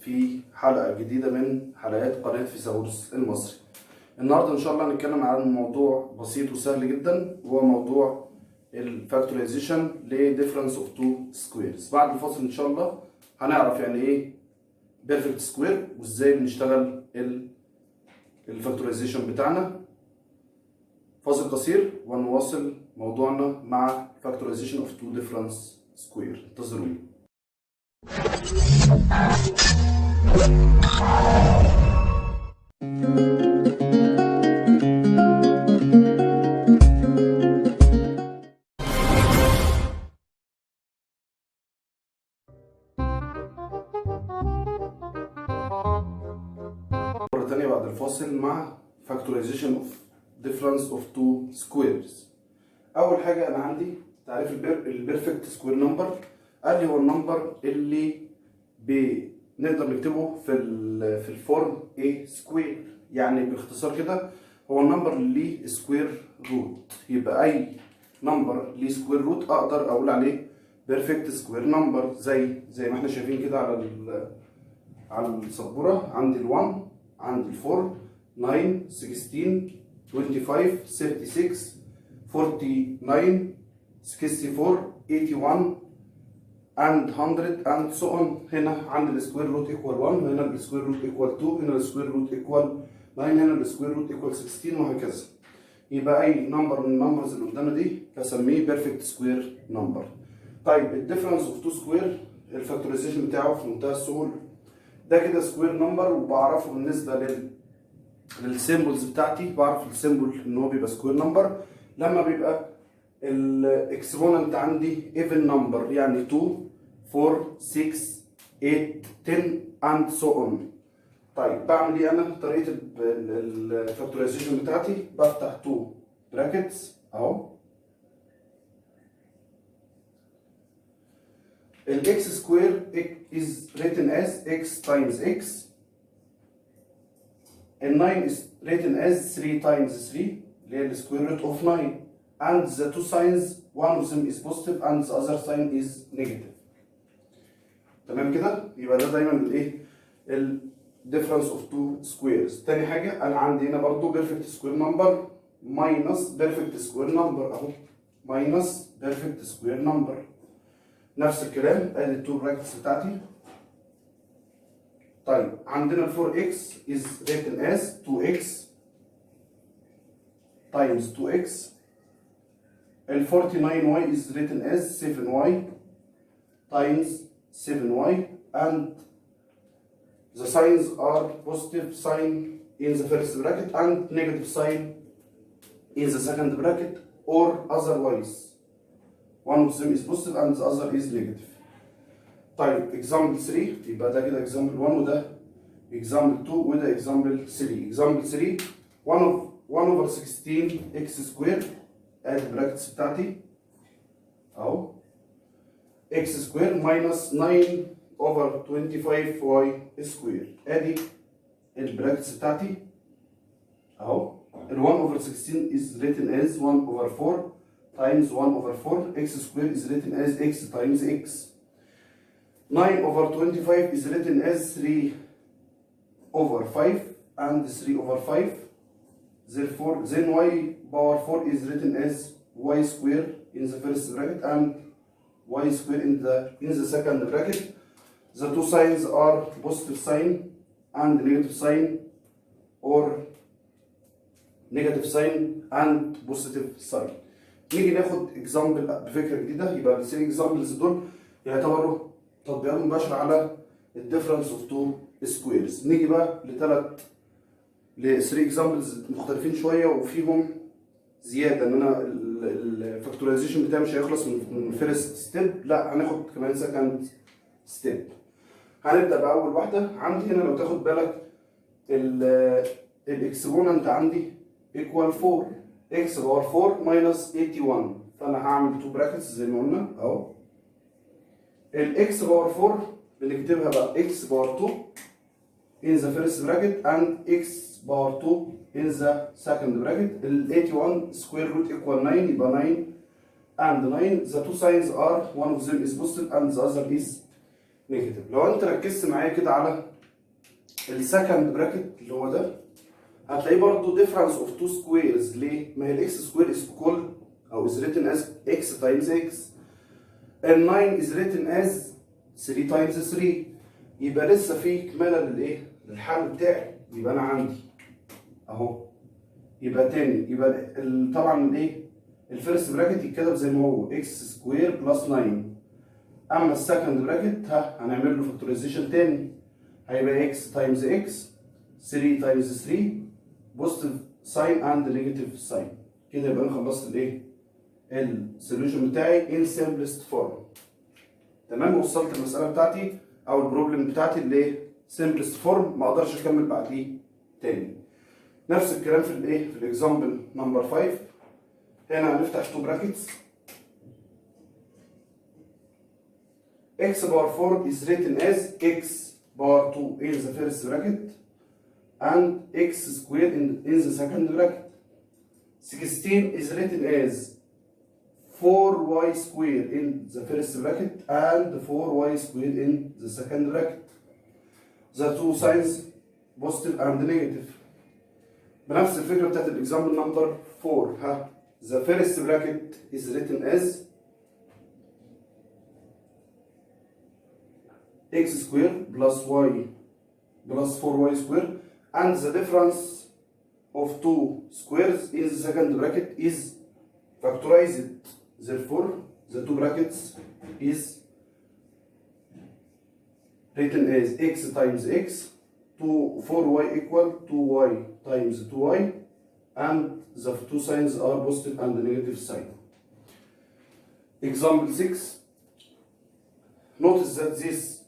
في حلقة جديدة من حلقات قناة فيثاغورس المصري. النهاردة إن شاء الله هنتكلم عن موضوع بسيط وسهل جدا، وهو موضوع الفاكتورايزيشن لديفرنس اوف تو سكويرز. بعد الفاصل إن شاء الله هنعرف يعني إيه بيرفكت سكوير وإزاي بنشتغل الفاكتورايزيشن بتاعنا. فاصل قصير ونواصل موضوعنا مع factorization of two difference square. انتظروني. مرة تانية بعد الفاصل مع factorization of difference of two squares. أول حاجة أنا عندي تعريف البيرفكت سكوير نمبر. قال لي هو النمبر اللي بنقدر نكتبه في الفورم A سكوير، يعني باختصار كده هو النمبر اللي ليه سكوير روت. يبقى أي نمبر ليه سكوير روت أقدر أقول عليه بيرفكت سكوير نمبر، زي ما احنا شايفين كده على السبورة. عندي ال1، عندي ال4، 9، 16، 25، 36، 49، 64، 81 and 100 and so on. هنا عندي السكوير روت ايكوال 1، هنا السكوير روت ايكوال 2، هنا السكوير روت ايكوال 9، هنا السكوير روت ايكوال 16 وهكذا. يبقى اي نمبر من النمبرز اللي قدامنا دي بسميه بيرفكت سكوير نمبر. طيب الديفرنس اوف تو سكوير الفاكتورايزيشن بتاعه في منتهى السهوله. ده كده سكوير نمبر، وبعرفه بالنسبه للسيمبلز بتاعتي. بعرف السيمبل ان هو بيبقى سكوير نمبر لما بيبقى الاكسبوننت عندي ايفن نمبر، يعني 2 4 6 8 10 and so on. طيب بعمل ايه انا؟ طريقه الفاكتورايزيشن بتاعتي بفتح 2 براكتس اهو. الاكس سكوير is written as x times x. ال 9 is written as 3 times 3 اللي هي السكوير روت اوف 9. and the two signs, one of them is positive and the other sign is negative. تمام كده؟ يبقى ده دايما الايه؟ ال difference of two squares. تاني حاجة أنا عندي هنا برضو perfect square number minus perfect square number أهو. minus perfect square number. نفس الكلام، أدي التو براكتس بتاعتي. طيب عندنا ال 4x is written as 2x times 2x. ال 49y is written as 7y times 7y, and the signs are positive sign in the first bracket and negative sign in the second bracket, or otherwise one of them is positive and the other is negative. طيب example 3 يبقى ده كده example 1 وده example 2 وده example 3. example 3 1 over 16 x square. ادي البراكتس بتاعتي اهو. x سكوير minus 9 over 25y سكوير. ادي البراكتس بتاعتي اهو. ال 1 over 16 is written as 1 over 4 times 1 over 4. x square is written as x times x. 9 over 25 is written as 3 over 5 and 3 over 5. Therefore, then y power 4 is written as y square in the first bracket and y square in the second bracket. The two signs are positive sign and negative sign, or negative sign and positive sign. نيجي ناخد example بفكرة جديدة. يبقى ال 3 examples دول يعتبروا تطبيقات مباشرة على ال difference of two squares. نيجي بقى ل 3 اكزامبلز مختلفين شويه وفيهم زياده، ان انا الفاكتورايزيشن بتاعي مش هيخلص من فيرست ستيب، لا هناخد كمان سكند ستيب. هنبدا باول واحده. عندي هنا لو تاخد بالك الاكسبوننت عندي ايكوال 4 اكس باور 4 ماينس 81. فانا هعمل 2 براكتس زي ما قلنا اهو. الاكس باور 4 بنكتبها بقى اكس باور 2 in the first bracket and x power 2 in the second bracket. ال 81 square root equal 9 يبقى 9 and 9. The two signs are one of them is positive and the other is negative. لو انت ركزت معايا كده على السكند براكت اللي هو ده هتلاقيه برضه difference of two squares. ليه؟ ما هي الاكس سكوير is called او is written as x times x. ال 9 is written as 3 times 3. يبقى لسه في كمالة للايه؟ للحل بتاعي. يبقى انا عندي اهو. يبقى تاني يبقى طبعا الايه؟ الفيرست براكت يتكتب زي ما هو x سكوير بلس 9. اما السكند براكت هنعمل له فاكتورايزيشن تاني. هيبقى x تايمز x 3 تايمز 3 بوزيتيف ساين اند نيجاتيف ساين. كده يبقى انا خلصت الايه؟ السوليوشن بتاعي ان سمبلست فورم. تمام. وصلت المساله بتاعتي او البروبلم بتاعتي اللي سمبلست فورم، ما اقدرش اكمل بعديه تاني. نفس الكلام في الايه؟ في الاكزامبل نمبر 5. هنا هنفتح 2 براكتس. x باور 4 is written as x باور 2 in the first bracket and x squared in the second bracket. 16 is written as 4y squared in the first bracket and 4y squared in the second bracket. The two signs positive and negative. بنفس الفكرة بتاعت الإكزامبل نمبر 4. The first bracket is written as x squared plus y plus 4y squared, and the difference of two squares in the second bracket is factorized. Therefore, the two brackets is written as x times x, 4y equal 2y times 2y, and the two signs are positive and negative sign. Example 6. Notice that this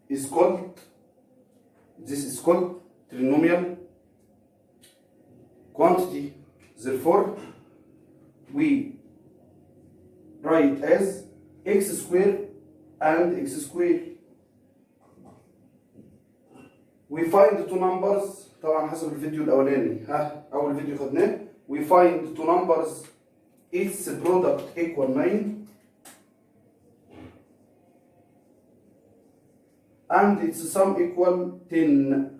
is called trinomial quantity. Therefore, we write as x squared and x squared. We find two numbers. طبعا حسب الفيديو الاولاني اول فيديو خدناه. We find two numbers its product equal 9 and its sum equal 10.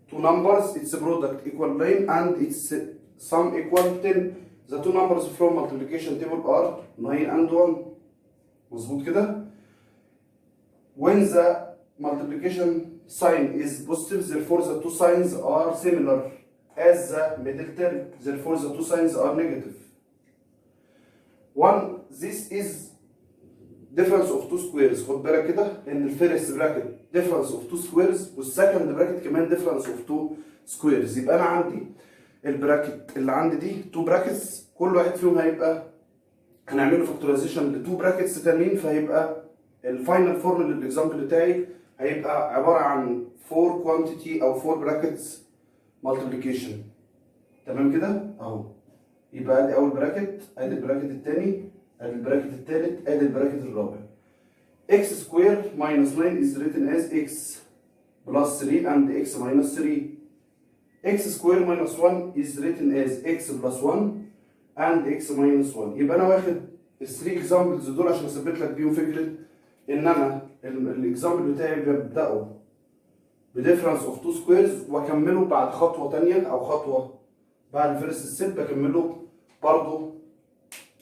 Two numbers its product equal 9 and its sum equal 10. The two numbers from multiplication table are 9 and 1. مظبوط كده؟ When the multiplication sign is positive, therefore the two signs are similar as the middle term. Therefore the two signs are negative. This is difference of two squares. خد بالك كده ان الفيرست براكت difference of two squares والسكند براكت كمان difference of two squares. يبقى انا عندي البراكت اللي عندي دي تو براكتس، كل واحد فيهم هيبقى هنعمل له فاكتورايزيشن لتو براكتس تانيين، فهيبقى الفاينل فورم للاكزامبل بتاعي هيبقى عباره عن 4 كوانتيتي او 4 براكتس مالتيبليكيشن. تمام كده اهو. يبقى ادي اول براكت، ادي البراكت الثاني، ادي البراكت الثالث، ادي البراكت الرابع. x سكوير minus 9 is written as x plus 3 and x minus 3. x square minus 1 is written as x plus 1 and x minus 1. يبقى انا واخد ال 3 examples دول عشان اثبت لك بيهم فكره ان انا الاكزامبل بتاعي ببداه بديفرنس اوف تو سكويرز واكمله بعد خطوه ثانيه او خطوه بعد الفيرست ستيب بكمله برضه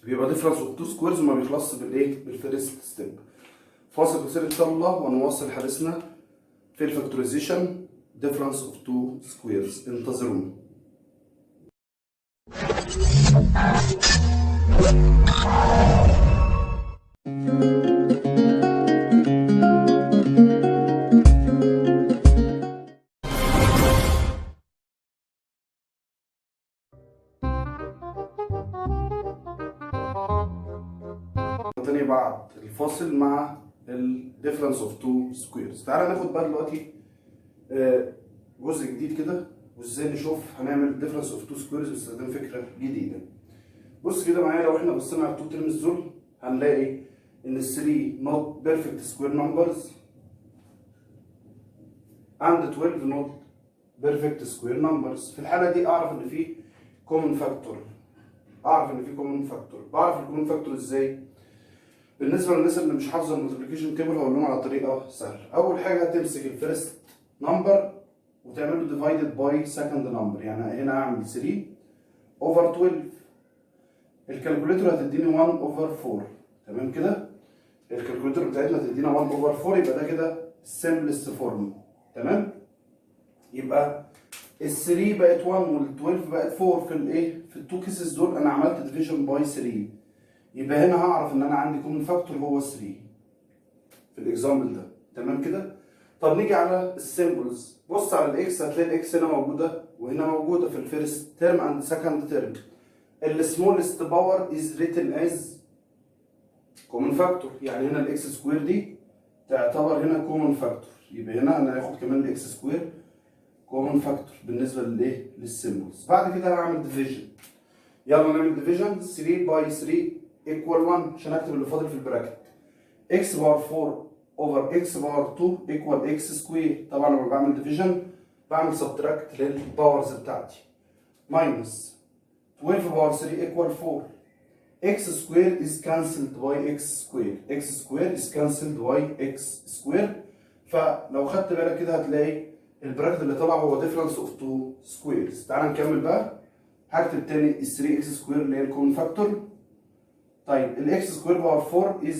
بيبقى ديفرنس اوف تو سكويرز وما بيخلصش بالايه؟ بالفيرست ستيب. فاصل قصير ان شاء الله ونواصل حديثنا في الفاكتورايزيشن difference of two squares. انتظرونا. تاني بعد الفاصل مع ال difference of two squares. تعالى ناخد بقى دلوقتي جزء جديد كده وازاي نشوف هنعمل difference of two squares باستخدام فكره جديده. بص كده معايا، لو احنا بصينا على التو تيرمز دول هنلاقي ان ال 3 not perfect square numbers and 12 not perfect square numbers. في الحاله دي اعرف ان في common factor. بعرف الكومن فاكتور ازاي؟ بالنسبه للناس اللي مش حافظه الملتبليكيشن تيبل هقول لهم على طريقه سهله. اول حاجه هتمسك الفيرست نمبر وتعمل له ديفايدد باي سكند نمبر، يعني هنا اعمل 3 اوفر 12. الكالكوليتر هتديني 1 اوفر 4. تمام كده؟ الكالكوليتر بتاعتنا هتدينا 1 اوفر 4، يبقى ده كده السمبلست فورم. تمام؟ يبقى ال 3 بقت 1 وال 12 بقت 4 في الايه؟ في التو كيسز دول انا عملت ديفيجن باي 3. يبقى هنا هعرف ان انا عندي كومن فاكتور هو 3 في الاكزامبل ده. تمام كده؟ طب نيجي على السيمبلز. بص على الاكس، هتلاقي الاكس هنا موجوده وهنا موجوده في الفيرست تيرم اند سكند تيرم. السمولست باور از ريتن از كومن فاكتور، يعني هنا الاكس سكوير دي تعتبر هنا كومن فاكتور، يبقى هنا انا هاخد كمان الاكس سكوير كومن فاكتور بالنسبه للايه؟ للسيمبلز. بعد كده هعمل ديفيجن. يلا نعمل ديفيجن. 3 باي 3 ايكوال 1 عشان اكتب اللي فاضل في البراكت. اكس باور 4 اوفر اكس باور 2 ايكوال اكس سكوير. طبعا لما بعمل ديفيجن بعمل سبتراكت للباورز بتاعتي. ماينس 12 باور 3 ايكوال 4. x square is cancelled by x square. x square is cancelled by x square. فلو خدت بالك كده هتلاقي البراكت اللي طلع هو difference of two squares. تعال نكمل بقى. هكتب تاني ال 3x square اللي هي الكومن فاكتور. طيب ال x square باور 4 is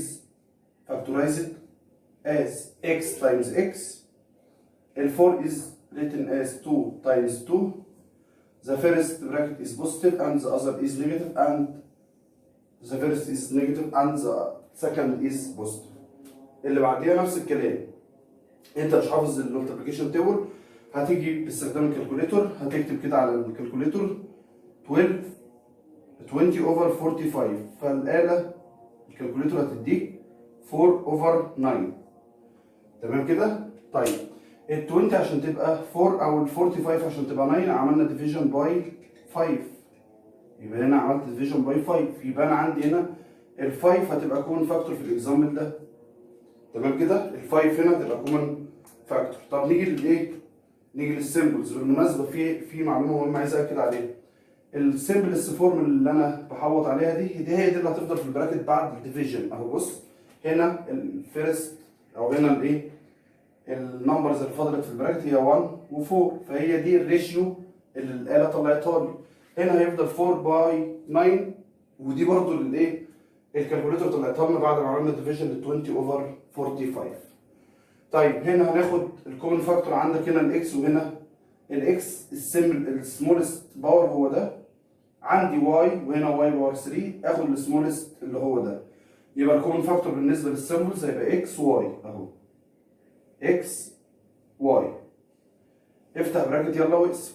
factorized as x times x. ال 4 is written as 2 times 2. The first bracket is positive and the other is negative, and the first is negative and the second is positive. اللي بعديها نفس الكلام. انت مش حافظ الملتبليكيشن تيبل، هتيجي باستخدام الكالكوليتور هتكتب كده على الكالكوليتور 20 اوفر 45. فالآلة الكالكوليتور هتديك 4 اوفر 9. تمام كده؟ طيب ال 20 عشان تبقى 4 او ال 45 عشان تبقى 9 عملنا ديفيجن باي 5. يبقى هنا عملت ديفيجن باي 5، يبقى انا عندي هنا ال 5 هتبقى كومن فاكتور في الاكزامبل ده. تمام كده؟ ال 5 هنا هتبقى كومن فاكتور. طب نيجي للايه؟ نيجي للسيمبلز. بالمناسبه في معلومه مهمه عايز اكد عليها. السيمبلست فورم اللي انا بحوط عليها دي هي دي اللي هتفضل في البراكت بعد الديفيجن. اهو بص هنا الفيرست او هنا الايه؟ النمبرز اللي فضلت في البراكت هي 1 و4، فهي دي الريشيو اللي الاله طلعتها لي. هنا هيفضل 4 باي 9، ودي برضو الايه؟ الكالكوليتر طلعتها لنا بعد ما عملنا ديفيجن ل 20 اوفر 45. طيب هنا هناخد الكومن فاكتور. عندك هنا الاكس وهنا الاكس السمولست باور هو ده. عندي واي وهنا واي باور 3، اخد السمولست اللي هو ده. يبقى الكومن فاكتور بالنسبه للسيمبلز هيبقى اكس واي اهو. اكس واي. افتح براكت يلا واقسم.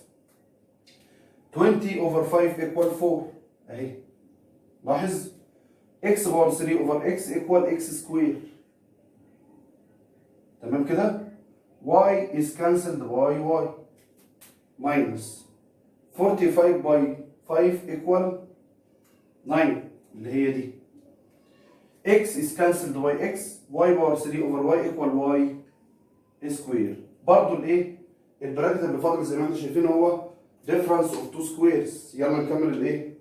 20 اوفر 5 ايكوال 4 اهي. لاحظ اكس باور 3 اوفر اكس ايكوال اكس سكوير. تمام كده؟ y is cancelled by y minus 45 by 5 equal 9 اللي هي دي. x is cancelled by x, y باور 3 over y equal y square. برضه الايه؟ البراكت اللي فاضل زي ما احنا شايفين هو difference of two squares. يلا نكمل الايه؟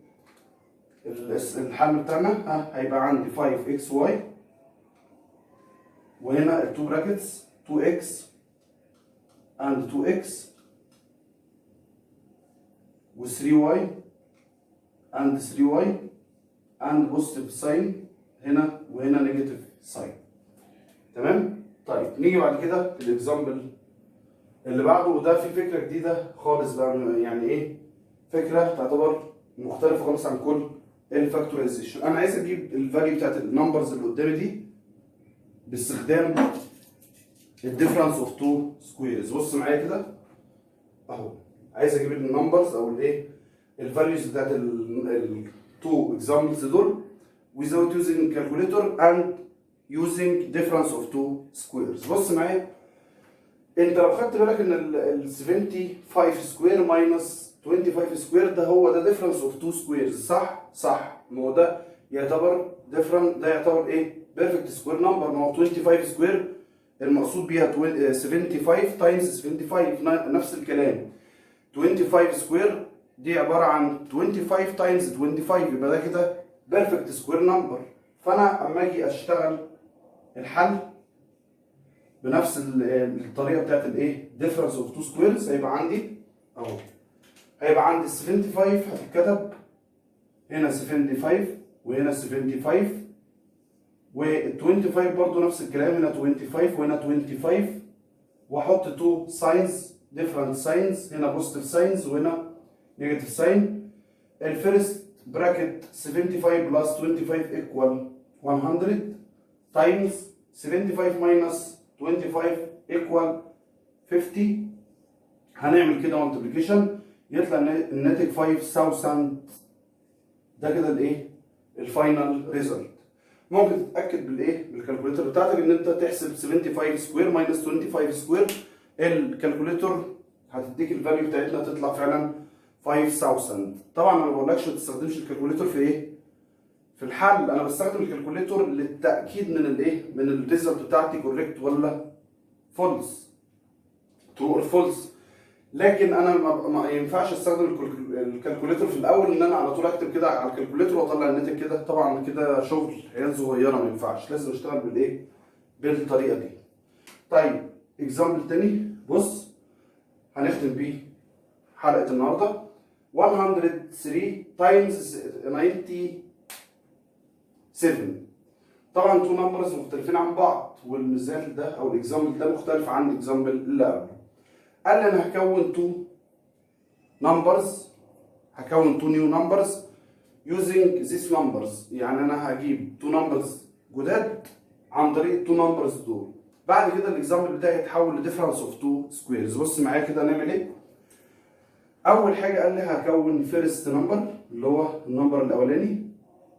الحل بتاعنا. هيبقى عندي 5xy وهنا ال 2 brackets 2x and 2x و 3y and 3y and positive sign هنا وهنا negative sign. تمام؟ طيب نيجي بعد كده الاكزامبل اللي بعده، وده في فكره جديده خالص بقى. يعني ايه؟ فكره تعتبر مختلفه خالص عن كل الفاكتورايزيشن. انا عايز اجيب الفاليو بتاعت النمبرز اللي قدامي دي باستخدام الديفرنس اوف تو سكويرز. بص معايا كده اهو. عايز اجيب النمبرز او الايه؟ الفاليوز بتاعت التو اكزامبلز دول without using calculator and using difference of two squares. بص معايا. انت لو خدت بالك ان ال 75 سكوير ماينس 25 سكوير ده هو ده difference of two squares، صح؟ صح. ما هو ده يعتبر different، ده يعتبر ايه؟ بيرفكت سكوير نمبر. ما هو 25 سكوير المقصود بيها 75 تايمز 75 نفس الكلام. 25 سكوير دي عباره عن 25 تايمز 25، يبقى ده كده بيرفكت سكوير نمبر. فانا اما اجي اشتغل الحل بنفس الطريقه بتاعت الايه difference of two squares، هيبقى عندي اهو، هيبقى عندي 75 هتتكتب هنا 75 وهنا 75 وال 25 برضه نفس الكلام، هنا 25 وهنا 25، واحط 2 ساينز different ساينز، هنا بوزيتيف ساينز وهنا نيجاتيف ساين. الفيرست براكت 75 بلس 25 ايكوال 100 تايمز 75 ماينس 25 ايكوال 50. هنعمل كده مالتيبليكيشن يطلع الناتج 5000. ده كده الايه الفاينل ريزلت. ممكن تتاكد بالايه بالكالكوليتر بتاعتك ان انت تحسب 75 سكوير ماينس 25 سكوير، الكالكوليتر هتديك الفاليو بتاعتنا تطلع فعلا 5000. طبعا انا ما بقولكش ما تستخدمش الكالكوليتر في ايه في الحل، انا بستخدم الكالكوليتر للتاكيد من الايه من الريزلت بتاعتي كوريكت ولا فولس، ترو اور فولس. لكن انا ما ينفعش استخدم الكالكوليتر في الاول ان انا على طول اكتب كده على الكالكوليتر واطلع الناتج كده، طبعا كده شغل عيال صغيره ما ينفعش، لازم اشتغل بالايه بالطريقه دي. طيب اكزامبل تاني، بص هنختم بيه حلقه النهارده. 103 تايمز 97. طبعا تو نمبرز مختلفين عن بعض، والمثال ده او الاكزامبل ده مختلف عن الاكزامبل اللي قبله. قال لي انا هكون تو نمبرز، هكون تو نيو نمبرز using these numbers، يعني انا هجيب تو نمبرز جداد عن طريق التو نمبرز دول. بعد كده الاكزامبل بتاعي يتحول لديفرنس اوف تو سكويرز. بص معايا كده هنعمل ايه. اول حاجه قال لي هكون فيرست نمبر اللي هو النمبر الاولاني،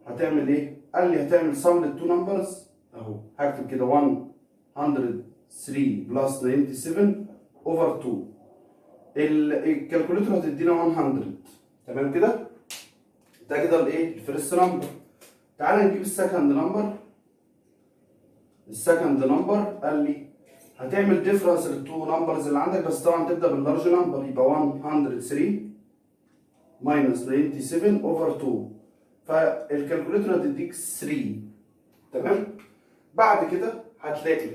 هتعمل ايه؟ قال لي هتعمل سم للتو نمبرز اهو، هكتب كده 103 بلس 97 اوفر 2. الكالكوليتر هتدينا 100. تمام كده؟ ده كده الايه الفيرست نمبر. تعالى نجيب السكند نمبر. السكند نمبر قال لي هتعمل ديفرنس للتو نمبرز اللي عندك، بس طبعا تبدا باللارج نمبر، يبقى 103 ماينس 97 اوفر 2، فالكالكوليتر هتديك 3. تمام؟ بعد كده هتلاقي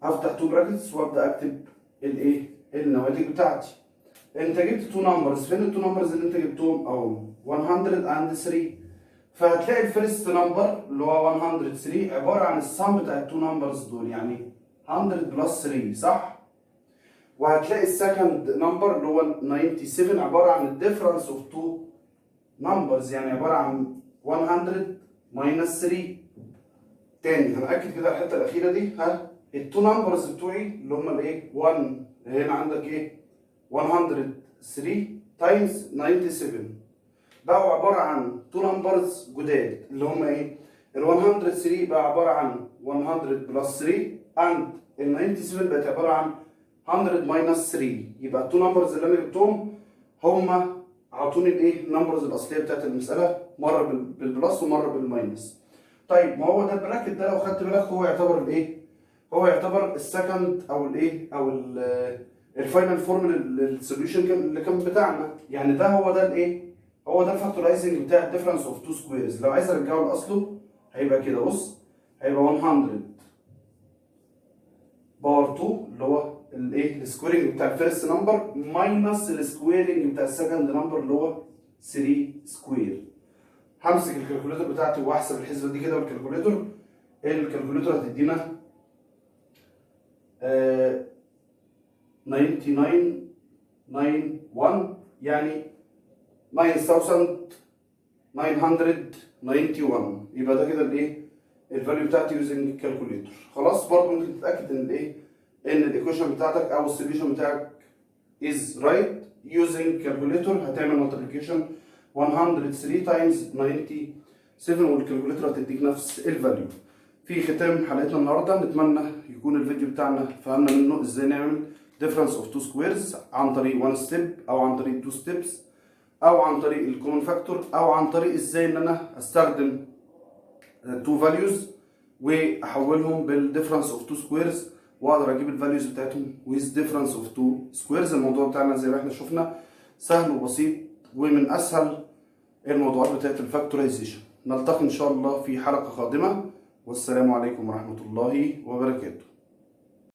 هفتح تو براكتس وابدا اكتب الايه النواتج بتاعتي. انت جبت تو نمبرز، فين التو نمبرز اللي انت جبتهم اهو 103. فهتلاقي الفيرست نمبر اللي هو 103 عباره عن السم بتاع التو نمبرز دول، يعني 100 بلس 3 صح؟ وهتلاقي السكند نمبر اللي هو 97 عباره عن الديفرنس اوف تو نمبرز، يعني عباره عن 100 ماينس 3. تاني هنأكد كده الحته الاخيره دي، ها التو نمبرز بتوعي اللي هم الايه 1 هنا عندك ايه 103 تايمز 97 بقوا عباره عن تو نمبرز جداد اللي هم ايه ال 103 بقى عباره عن 100 بلس 3 اند ال 97 بقت عباره عن 100 ماينس 3. يبقى التو نمبرز اللي انا جبتهم هم اعطوني الايه النمبرز الاصليه بتاعت المساله، مره بالبلس ومره بالماينس. طيب ما هو ده البراكت ده لو خدت بالك هو يعتبر الايه هو يعتبر السكند او الايه او الفاينل فورم للسوليوشن اللي كان بتاعنا، يعني ده هو ده الايه هو ده الفاكتورايزنج بتاع الديفرنس اوف تو سكويرز. لو عايز ارجعه لاصله هيبقى كده، بص هيبقى 100 باور 2 اللي هو الايه السكويرنج بتاع الفيرست نمبر ماينس السكويرنج بتاع السكند نمبر اللي هو 3 سكوير. همسك الكالكوليتر بتاعتي واحسب الحسبه دي كده بالكالكوليتر. الكالكوليتر هتدينا 9991 يعني 9991. يبقى ده كده الايه الفاليو بتاعتي يوزنج الكالكوليتر. خلاص برضه ممكن تتاكد ان الايه ان الايكويشن بتاعتك او السوليوشن بتاعك از رايت يوزنج كالكوليتر. هتعمل مالتيبليكيشن 103 تايمز 97 والكالكوليتر هتديك نفس الفاليو. في ختام حلقتنا النهارده نتمنى يكون الفيديو بتاعنا فهمنا منه ازاي نعمل difference of two squares عن طريق one step او عن طريق two steps او عن طريق الكومن فاكتور او عن طريق ازاي ان انا استخدم two values واحولهم بالديفرنس اوف two squares واقدر اجيب الفاليوز بتاعتهم with difference of two squares. الموضوع بتاعنا زي ما احنا شفنا سهل وبسيط ومن اسهل الموضوعات بتاعت الفاكتورايزيشن. نلتقي إن شاء الله في حلقة قادمة، والسلام عليكم ورحمة الله وبركاته.